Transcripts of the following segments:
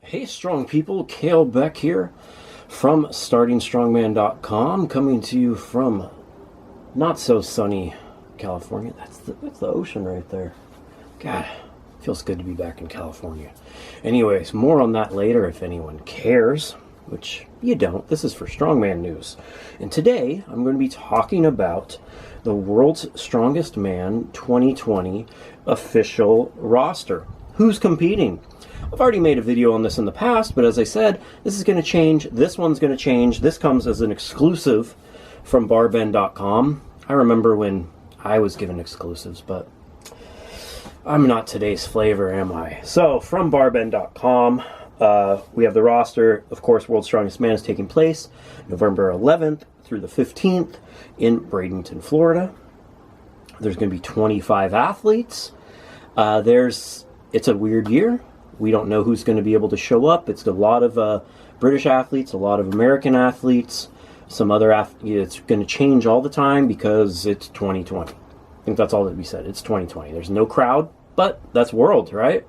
Hey, strong people, Kalle Beck here from StartingStrongman.com, coming to you from not so sunny California. That's the ocean right there. God, feels good to be back in California. Anyways, more on that later if anyone cares, which you don't. This is for Strongman News. And today I'm going to be talking about the World's Strongest Man 2020 official roster. Who's competing? I've already made a video on this in the past, but as I said, this is going to change. This one's going to change. This comes as an exclusive from barbend.com. I remember when I was given exclusives, but I'm not today's flavor, am I? So, from barbend.com, we have the roster. Of course, World's Strongest Man is taking place November 11th through the 15th in Bradenton, Florida. There's going to be 25 athletes. It's a weird year. We don't know who's going to be able to show up. It's a lot of British athletes, a lot of American athletes, some other athletes. It's going to change all the time because it's 2020. I think that's all that we said. It's 2020. There's no crowd, but that's World, right?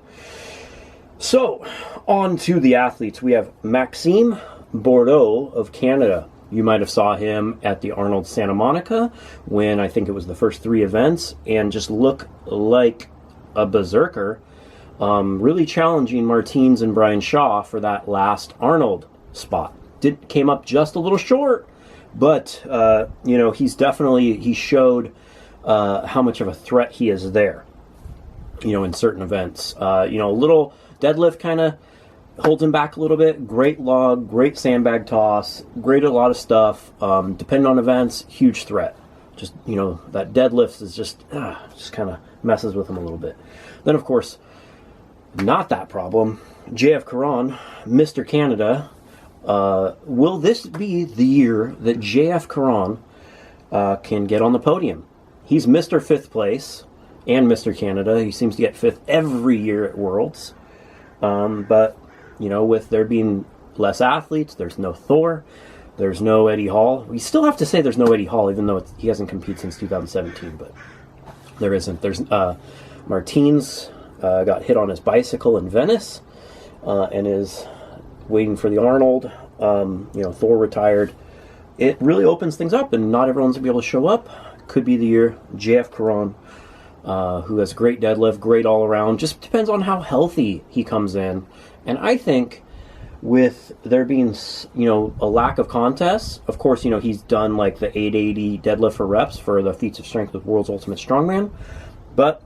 So, on to the athletes. We have Maxime Bordeaux of Canada. You might have saw him at the Arnold Santa Monica when I think it was the first 3 events and just look like a berserker. Really challenging Martins and Brian Shaw for that last Arnold spot. Came up just a little short, but he showed how much of a threat he is there. In certain events, a little deadlift kind of holds him back a little bit. Great log, great sandbag toss, great a lot of stuff. Depending on events, huge threat. Just that deadlift is just kind of messes with him a little bit. Then of course, not that problem. JF Caron, Mr. Canada. Will this be the year that JF Caron can get on the podium? He's Mr. 5th place and Mr. Canada. He seems to get 5th every year at Worlds. But, with there being less athletes, there's no Thor, there's no Eddie Hall. We still have to say there's no Eddie Hall, even though he hasn't competed since 2017, but there isn't. There's Martins. Got hit on his bicycle in Venice and is waiting for the Arnold. Thor retired. It really opens things up, and not everyone's going to be able to show up. Could be the year. JF Caron, who has great deadlift, great all-around. Just depends on how healthy he comes in. And I think with there being, a lack of contests, of course, he's done like the 880 deadlift for reps for the feats of strength with World's Ultimate Strongman. But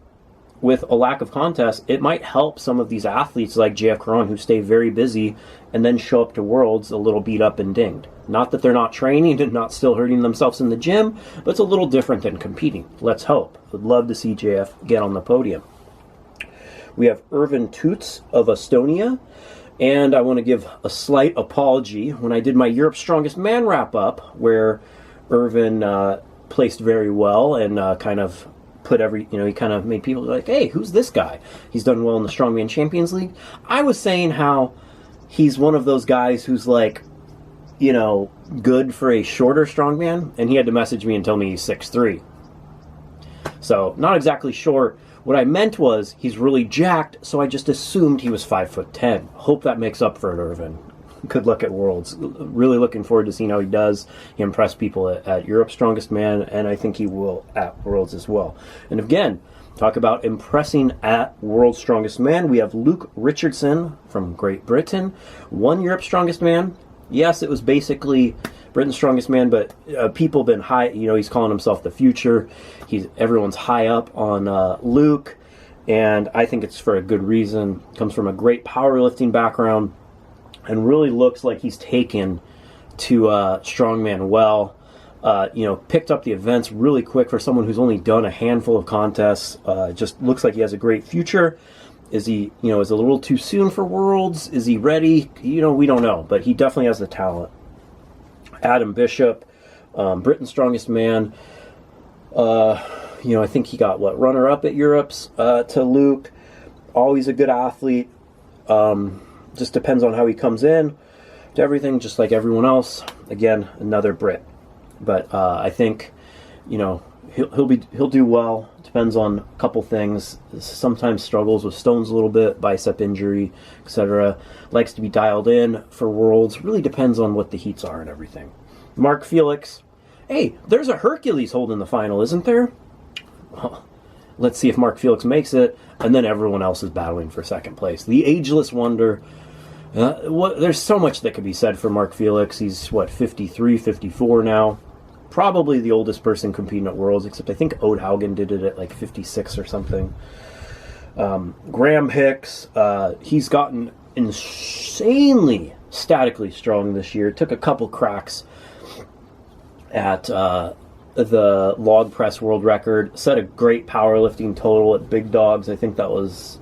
with a lack of contest, it might help some of these athletes like JF Caron who stay very busy and then show up to Worlds a little beat up and dinged. Not that they're not training and not still hurting themselves in the gym, but it's a little different than competing. Let's hope. Would love to see JF get on the podium. We have Irvin Toots of Estonia, and I want to give a slight apology. When I did my Europe's Strongest Man wrap-up, where Irvin placed very well and kind of he kind of made people like, hey, who's this guy? He's done well in the Strongman Champions League. I was saying how he's one of those guys who's like, good for a shorter strongman, and he had to message me and tell me he's 6'3". So, not exactly sure. What I meant was, he's really jacked, so I just assumed he was 5'10". Hope that makes up for it, Irvin. Good luck at Worlds. Really looking forward to seeing how he does. He impressed people at Europe's Strongest Man, and I think he will at Worlds as well. And again, talk about impressing at World's Strongest Man. We have Luke Richardson from Great Britain. Won Europe's Strongest Man. Yes, it was basically Britain's Strongest Man, but people have been high. He's calling himself the future. Everyone's high up on Luke, and I think it's for a good reason. Comes from a great powerlifting background, and really looks like he's taken to strongman well. Picked up the events really quick for someone who's only done a handful of contests. Just looks like he has a great future. Is he, is it a little too soon for Worlds? Is he ready? We don't know, but he definitely has the talent. Adam Bishop, Britain's Strongest Man. I think he got, runner-up at Europe's to Luke. Always a good athlete. Just depends on how he comes in to everything, just like everyone else. Again, another Brit. But I think, he'll do well. Depends on a couple things. Sometimes struggles with stones a little bit, bicep injury, etc. Likes to be dialed in for Worlds. Really depends on what the heats are and everything. Mark Felix. Hey, there's a Hercules hold in the final, isn't there? Well, let's see if Mark Felix makes it, and then everyone else is battling for second place. The ageless wonder. There's so much that could be said for Mark Felix. He's, 53, 54 now. Probably the oldest person competing at Worlds, except I think Ode Haugen did it at like 56 or something. Graham Hicks, he's gotten insanely statically strong this year. Took a couple cracks at the log press world record. Set a great powerlifting total at Big Dogs. I think that was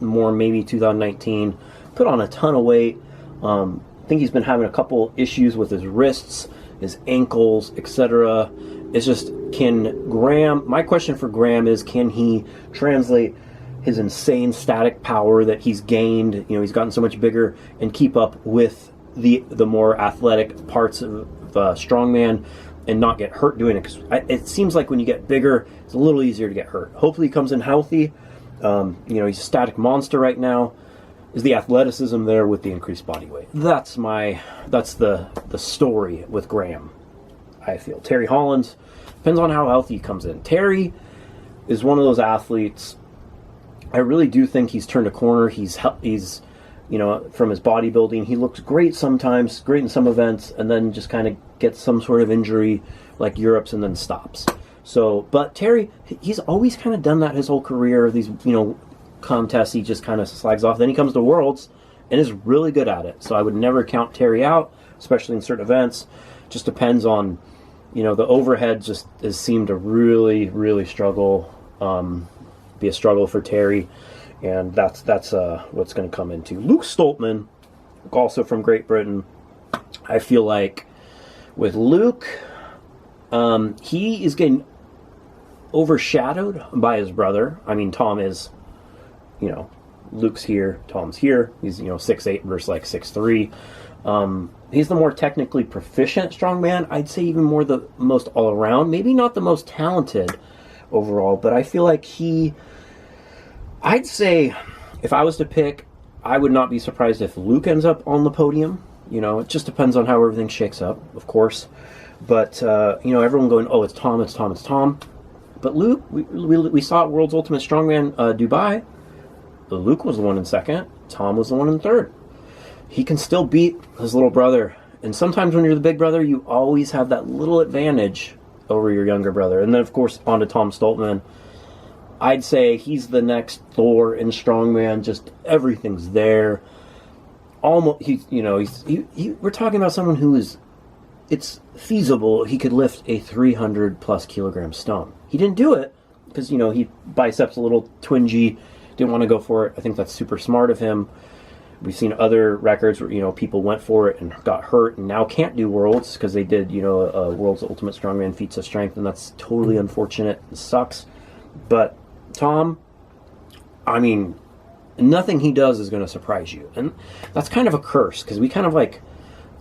more maybe 2019. Put on a ton of weight. I think he's been having a couple issues with his wrists, his ankles, etc. It's just, my question for Graham is, can he translate his insane static power that he's gained, he's gotten so much bigger, and keep up with the more athletic parts of strongman and not get hurt doing it? Because it seems like when you get bigger, it's a little easier to get hurt. Hopefully he comes in healthy. He's a static monster right now. Is the athleticism there with the increased body weight? That's the story with Graham, I feel. Terry Hollins, depends on how healthy he comes in. Terry is one of those athletes, I really do think he's turned a corner. He's from his bodybuilding, he looks great sometimes, great in some events, and then just kind of gets some sort of injury like Europe's and then stops. But Terry, he's always kind of done that his whole career. These, contests he just kind of slags off. Then he comes to Worlds and is really good at it. So I would never count Terry out, especially in certain events. Just depends on, the overhead just has seemed to really, really struggle, be a struggle for Terry, and that's what's going to come into. Luke Stoltman, also from Great Britain. I feel like with Luke, he is getting overshadowed by his brother. I mean, Tom is, Luke's here, Tom's here. He's, 6'8" versus like 6'3". He's the more technically proficient strongman. I'd say even more the most all-around. Maybe not the most talented overall, but I feel like I'd say if I was to pick, I would not be surprised if Luke ends up on the podium. It just depends on how everything shakes up, of course. But, everyone going, oh, it's Tom, it's Tom, it's Tom. But Luke, we saw at World's Ultimate Strongman Dubai. Luke was the one in second. Tom was the one in third. He can still beat his little brother. And sometimes when you're the big brother, you always have that little advantage over your younger brother. And then, of course, on to Tom Stoltman. I'd say he's the next Thor in strongman. Just everything's there. Almost, we're talking about someone who is, it's feasible he could lift a 300-plus kilogram stone. He didn't do it because, he biceps a little twingy. Didn't want to go for it. I think that's super smart of him. We've seen other records where, people went for it and got hurt and now can't do Worlds because they did, a World's Ultimate Strongman feats of strength, and that's totally unfortunate. It sucks. But Tom, I mean, nothing he does is going to surprise you. And that's kind of a curse because we kind of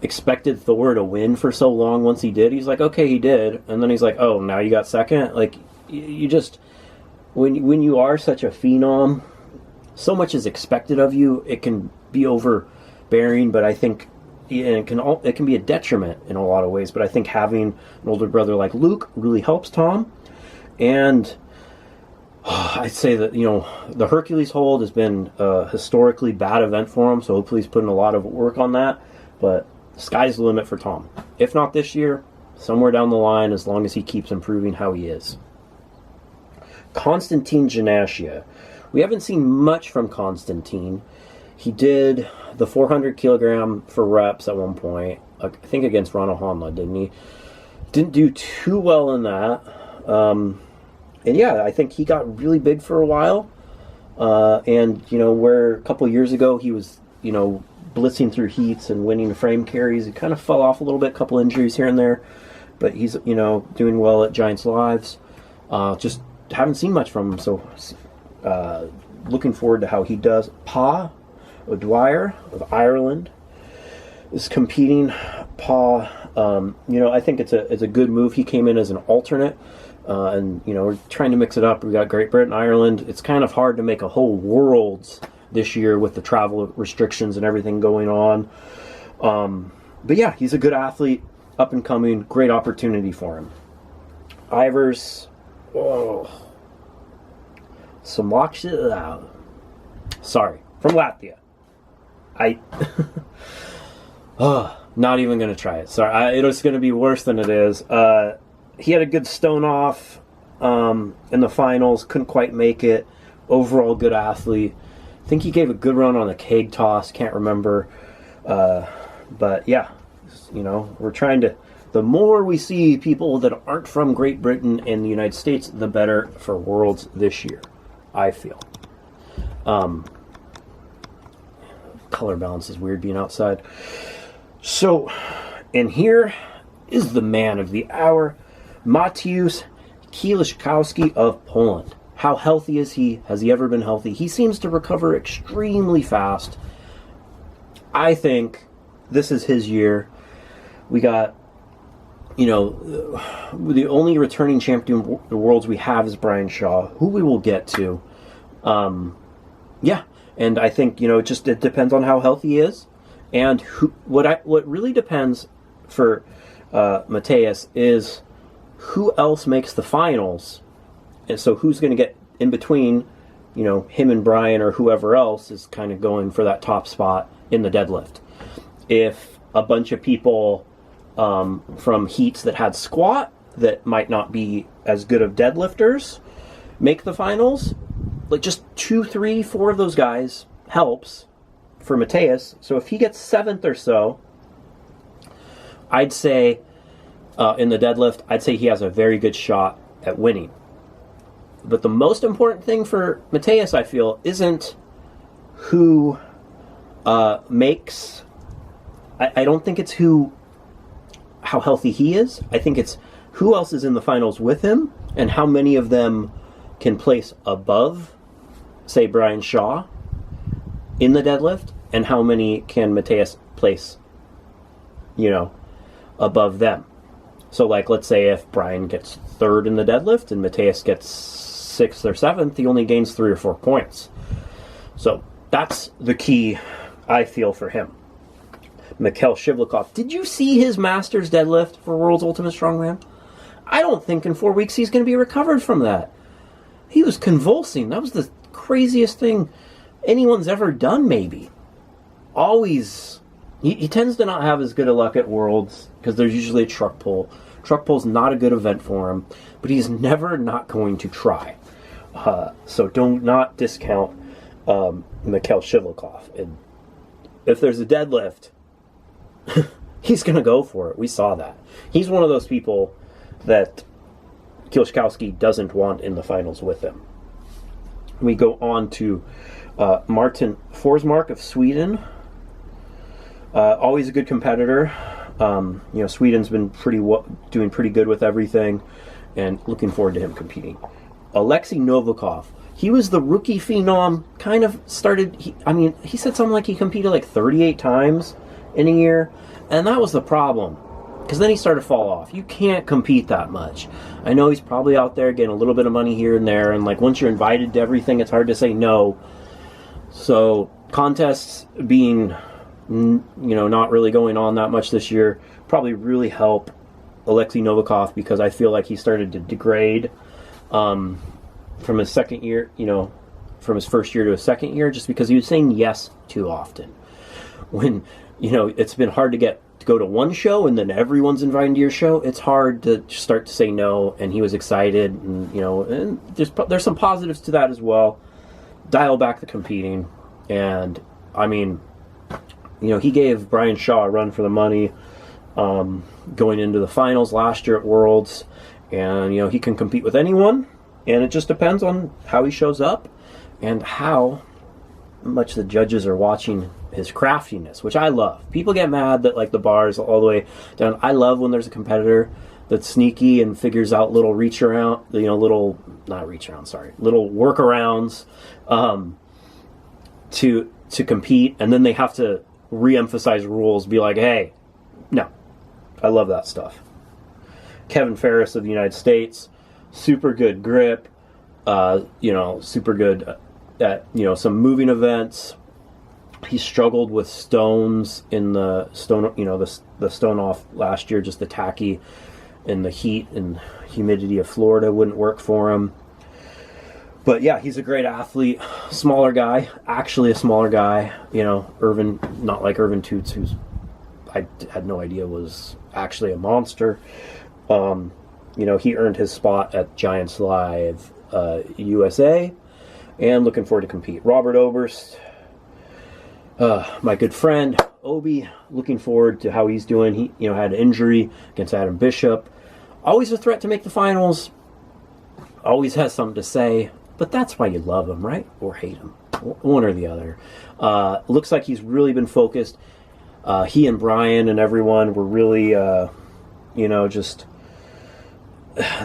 expected Thor to win for so long. Once he did, he's like, okay, he did. And then he's like, oh, now you got second? You just... When you are such a phenom, so much is expected of you. It can be overbearing, but I think it can be a detriment in a lot of ways. But I think having an older brother like Luke really helps Tom. And I'd say that the Hercules hold has been a historically bad event for him. So hopefully he's putting a lot of work on that. But the sky's the limit for Tom. If not this year, somewhere down the line, as long as he keeps improving how he is. Konstantin Janashia. We haven't seen much from Konstantin. He did the 400 kilogram for reps at one point, I think against Ronald Hanla, didn't he? Didn't do too well in that. And yeah, I think he got really big for a while. And, where a couple years ago he was, blitzing through heats and winning frame carries, he kind of fell off a little bit, couple injuries here and there. But he's, doing well at Giants Lives. Just haven't seen much from him, so looking forward to how he does. Pa O'Dwyer of Ireland is competing. Pa, I think it's a good move. He came in as an alternate And, we're trying to mix it up. We got Great Britain, Ireland. It's kind of hard to make a whole Worlds this year with the travel restrictions and everything going on. But yeah, he's a good athlete, up and coming, great opportunity for him. Ivers, sorry, from Latvia. Not even going to try it. Sorry, it's going to be worse than it is. He had a good stone off in the finals, couldn't quite make it. Overall, good athlete. I think he gave a good run on the keg toss, can't remember. But yeah, we're trying to... The more we see people that aren't from Great Britain and the United States, the better for Worlds this year, I feel. Color balance is weird being outside. So, and here is the man of the hour, Mateusz Kieliszkowski of Poland. How healthy is he? Has he ever been healthy? He seems to recover extremely fast. I think this is his year. We got, the only returning champion of the Worlds we have is Brian Shaw, who we will get to. Yeah, and I think, it depends on how healthy he is. And what really depends for Mateusz is who else makes the finals. And so who's going to get in between, him and Brian or whoever else is kind of going for that top spot in the deadlift. If a bunch of people from heats that had squat that might not be as good of deadlifters make the finals, like just 2, 3, 4 of those guys helps for Mateusz. So if he gets 7th or so, I'd say in the deadlift, I'd say he has a very good shot at winning. But the most important thing for Mateusz, I feel, isn't who makes... I don't think it's how healthy he is. I think it's who else is in the finals with him and how many of them can place above, say, Brian Shaw in the deadlift, and how many can Mateusz place, above them. So, let's say if Brian gets 3rd in the deadlift and Mateusz gets 6th or 7th, he only gains 3 or 4 points. So, that's the key, I feel, for him. Mikhail Shivlikov. Did you see his Masters deadlift for World's Ultimate Strongman? I don't think in 4 weeks he's going to be recovered from that. He was convulsing. That was the craziest thing anyone's ever done, maybe. Always. He tends to not have as good a luck at Worlds because there's usually a truck pull. Truck pull's not a good event for him, but he's never not going to try. So do not discount Mikhail Shivlikov. And if there's a deadlift, he's going to go for it. We saw that. He's one of those people that Kieliszkowski doesn't want in the finals with him. We go on to Martin Forsmark of Sweden. Always a good competitor. Sweden's been doing pretty good with everything, and looking forward to him competing. Alexei Novikov. He was the rookie phenom. Kind of started. He said something like he competed 38 times in a year, and that was the problem. Because then he started to fall off. You can't compete that much. I know he's probably out there getting a little bit of money here and there, and once you're invited to everything, it's hard to say no. So contests being, not really going on that much this year probably really help Alexei Novikov, because I feel like he started to degrade from his second year, from his first year to his second year, just because he was saying yes too often. When, it's been hard to go to one show and then everyone's invited to your show, it's hard to start to say no, and he was excited, and and there's some positives to that as well. Dial back the competing, and he gave Brian Shaw a run for the money going into the finals last year at Worlds, and he can compete with anyone, and it just depends on how he shows up and how much the judges are watching his craftiness, which I love. People get mad that the bars all the way down. I love when there's a competitor that's sneaky and figures out little little workarounds to compete, and then they have to re-emphasize rules, be like, hey, no. I love that stuff. Kevin Ferris of the United States, super good grip, super good at, some moving events. He struggled with stones in the stone, the stone off last year, just the tacky and the heat and humidity of Florida wouldn't work for him. But yeah, he's a great athlete, smaller guy, actually a smaller guy, Irvin, not like Irvin Toots, who's, I had no idea was actually a monster. He earned his spot at Giants Live USA, and looking forward to compete. Robert Oberst, my good friend, Obi, looking forward to how he's doing. He, had an injury against Adam Bishop. Always a threat to make the finals. Always has something to say, but that's why you love him, right? Or hate him. One or the other. Looks like he's really been focused. He and Brian and everyone were really,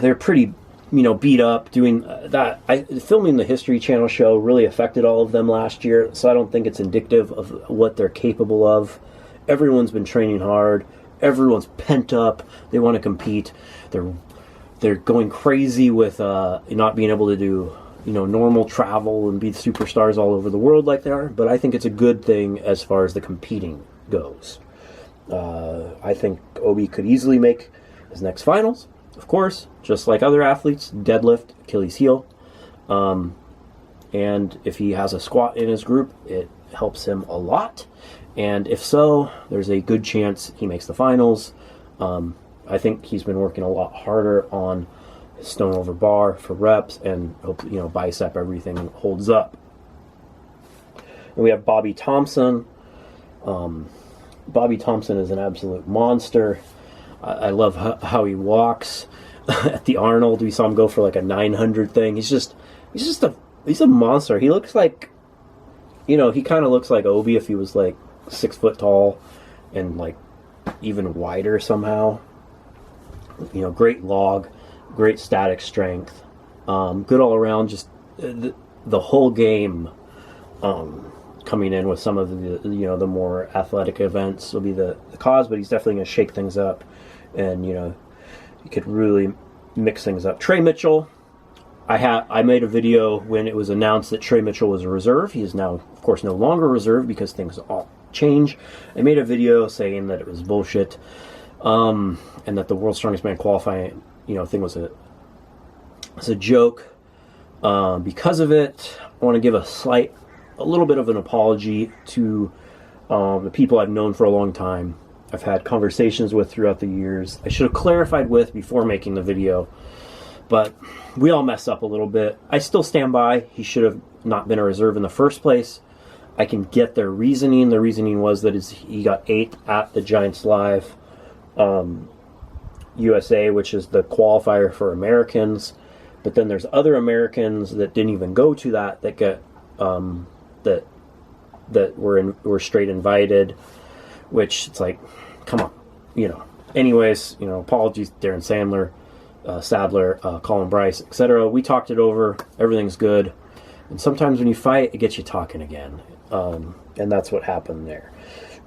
they're pretty, beat up doing that. Filming the History Channel show really affected all of them last year, so I don't think it's indicative of what they're capable of. Everyone's been training hard. Everyone's pent up. They want to compete. They're going crazy with not being able to do normal travel and be superstars all over the world like they are. But I think it's a good thing as far as the competing goes. I think Obi could easily make his next finals. Of course, just like other athletes, deadlift, Achilles heel. And if he has a squat in his group, it helps him a lot. And if so, there's a good chance he makes the finals. I think he's been working a lot harder on his stone over bar for reps, and hope bicep everything holds up. And we have Bobby Thompson. Bobby Thompson is an absolute monster. I love how he walks. At the Arnold, we saw him go for like a 900 thing. He's a monster. He looks like, he kind of looks like Obi if he was like 6 foot tall and like even wider somehow. Great log, great static strength, good all around. Just the whole game. Coming in with some of the more athletic events will be the cause, but he's definitely going to shake things up, and he could really mix things up. Trey Mitchell, I made a video when it was announced that Trey Mitchell was a reserve. He is now, of course, no longer a reserve because things all change. I made a video saying that it was bullshit, and that the World's Strongest Man qualifying thing was a joke. Because of it, I want to give a little bit of an apology to the people I've known for a long time. I've had conversations with throughout the years. I should have clarified with before making the video, but we all mess up a little bit. I still stand by. He should have not been a reserve in the first place. I can get their reasoning. The reasoning was that he got 8th at the Giants Live USA, which is the qualifier for Americans. But then there's other Americans that didn't even go to that get that were straight invited, which it's like, come on, Anyways, apologies, Darren Sadler, Colin Bryce, etc. We talked it over. Everything's good. And sometimes when you fight, it gets you talking again. And that's what happened there.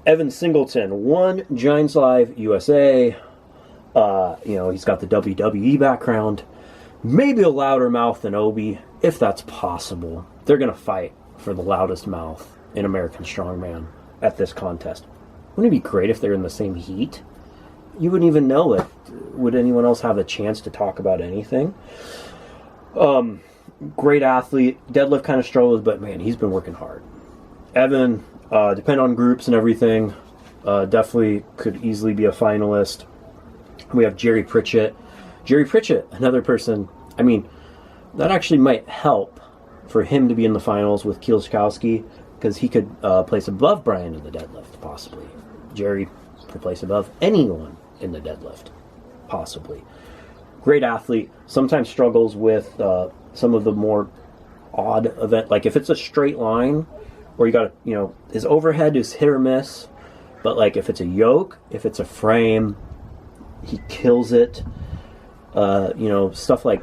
Evan Singleton won Giants Live USA. He's got the WWE background. Maybe a louder mouth than Obi, if that's possible. They're going to fight for the loudest mouth in American Strongman at this contest. Wouldn't it be great if they're in the same heat? You wouldn't even know it. Would anyone else have a chance to talk about anything? Great athlete. Deadlift kind of struggles, but man, he's been working hard. Evan, depend on groups and everything, definitely could easily be a finalist. We have Jerry Pritchett. Jerry Pritchett, another person, that actually might help for him to be in the finals with Kielskowski, because he could place above Brian in the deadlift, possibly. Jerry could place above anyone in the deadlift, possibly. Great athlete, sometimes struggles with some of the more odd event, like if it's a straight line, or you got his overhead is hit or miss, but like if it's a yoke, if it's a frame, he kills it. Stuff like,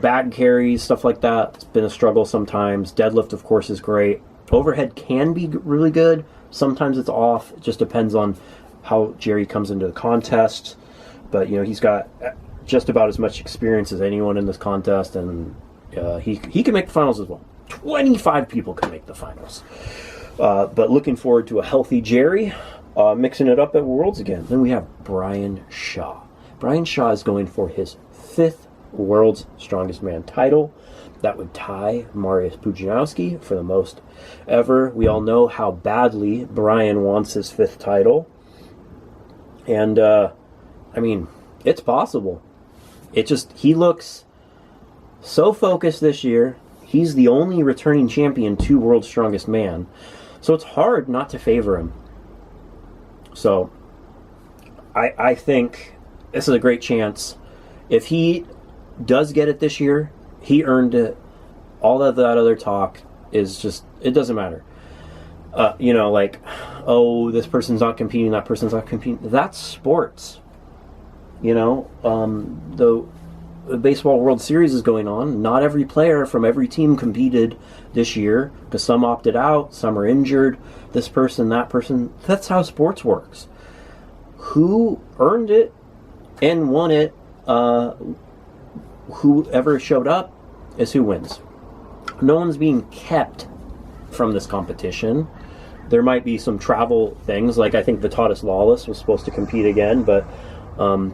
back carries, stuff like that. It's been a struggle sometimes. Deadlift, of course, is great. Overhead can be really good. Sometimes it's off. It just depends on how Jerry comes into the contest. But, he's got just about as much experience as anyone in this contest, and he can make the finals as well. 25 people can make the finals. But looking forward to a healthy Jerry, mixing it up at Worlds again. Then we have Brian Shaw. Brian Shaw is going for his 5th World's Strongest Man title. That would tie Mariusz Pudzianowski for the most ever. We all know how badly Brian wants his 5th title. And, I mean, it's possible. He looks so focused this year. He's the only returning champion to World's Strongest Man. So it's hard not to favor him. So I think this is a great chance. If he does get it this year, he earned it. All of that other talk is just, it doesn't matter. Oh, this person's not competing, that person's not competing. That's sports. The Baseball World Series is going on. Not every player from every team competed this year because some opted out, some are injured, this person, that person. That's how sports works. Who earned it and won it, whoever showed up is who wins. No one's being kept from this competition. There might be some travel things, like I think Vitalis Lawless was supposed to compete again, but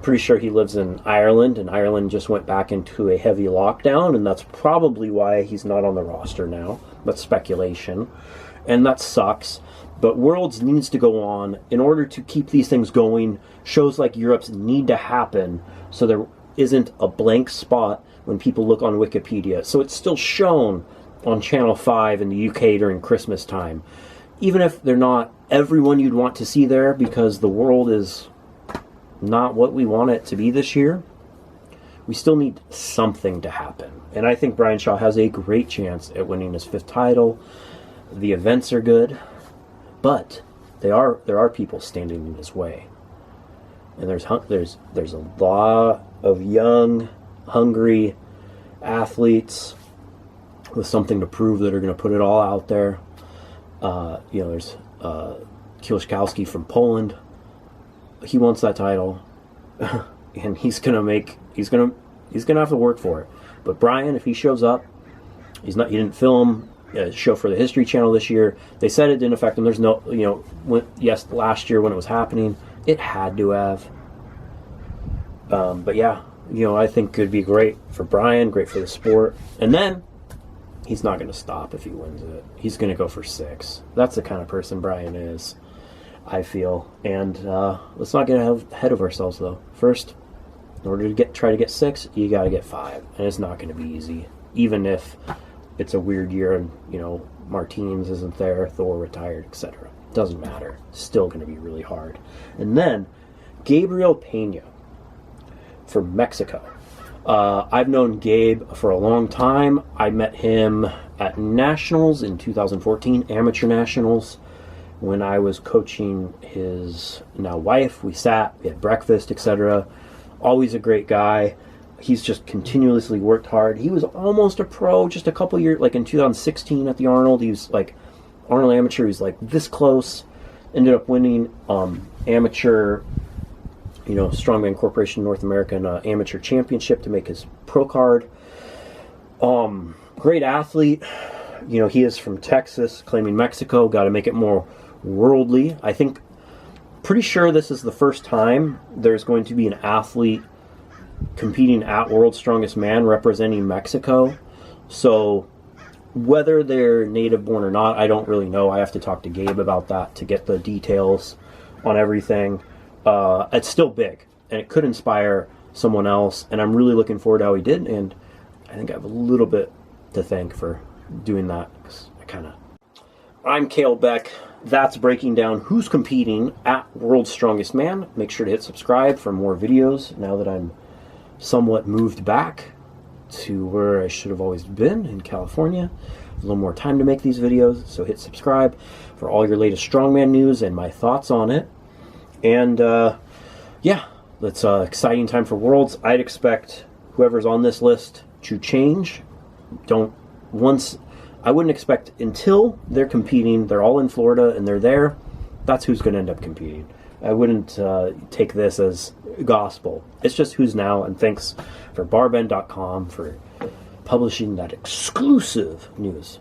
pretty sure he lives in Ireland, and Ireland just went back into a heavy lockdown, and that's probably why he's not on the roster now. That's speculation, and that sucks. But Worlds needs to go on. In order to keep these things going, shows like Europe's need to happen so there isn't a blank spot when people look on Wikipedia. So it's still shown on Channel 5 in the UK during Christmas time. Even if they're not everyone you'd want to see there, because the world is not what we want it to be this year, we still need something to happen. And I think Brian Shaw has a great chance at winning his 5th title. The events are good, but there are people standing in his way. And there's a lot of young, hungry athletes with something to prove that are going to put it all out there. There's Kielszkowski from Poland. He wants that title, and he's gonna have to work for it. But Brian, if he shows up, he didn't film a show for the History Channel this year. They said it didn't affect him. There's no, last year when it was happening, it had to have. But yeah, I think it would be great for Brian, great for the sport. And then he's not going to stop if he wins it. He's going to go for 6. That's the kind of person Brian is, I feel. And let's not get ahead of ourselves, though. First, in order to try to get 6, you got to get 5. And it's not going to be easy. Even if it's a weird year and, Martins isn't there, Thor retired, etc. Doesn't matter. Still going to be really hard. And then, Gabriel Pena from Mexico. I've known Gabe for a long time. I met him at Nationals in 2014, Amateur Nationals, when I was coaching his now wife. We sat, we had breakfast, etc. Always a great guy. He's just continuously worked hard. He was almost a pro just a couple years, like in 2016 at the Arnold. He was like Arnold Amateur. He was like this close. Ended up winning amateur, Strongman Corporation North American Amateur Championship to make his pro card. Great athlete. He is from Texas, claiming Mexico. Got to make it more worldly. I think, pretty sure this is the first time there's going to be an athlete competing at World's Strongest Man representing Mexico. So whether they're native born or not, I don't really know. I have to talk to Gabe about that to get the details on everything. It's still big, and it could inspire someone else, and I'm really looking forward to how he did, and I think I have a little bit to thank for doing that, because I'm Kalle Beck. That's breaking down who's competing at World's Strongest Man. Make sure to hit subscribe for more videos now that I'm somewhat moved back to where I should have always been, in California. A little more time to make these videos, so hit subscribe for all your latest strongman news and my thoughts on it. And yeah, it's an exciting time for Worlds. I'd expect whoever's on this list to change. I wouldn't expect until they're competing. They're all in Florida and they're there. That's who's going to end up competing. I wouldn't take this as gospel. It's just who's now, and thanks for barbend.com for publishing that exclusive news.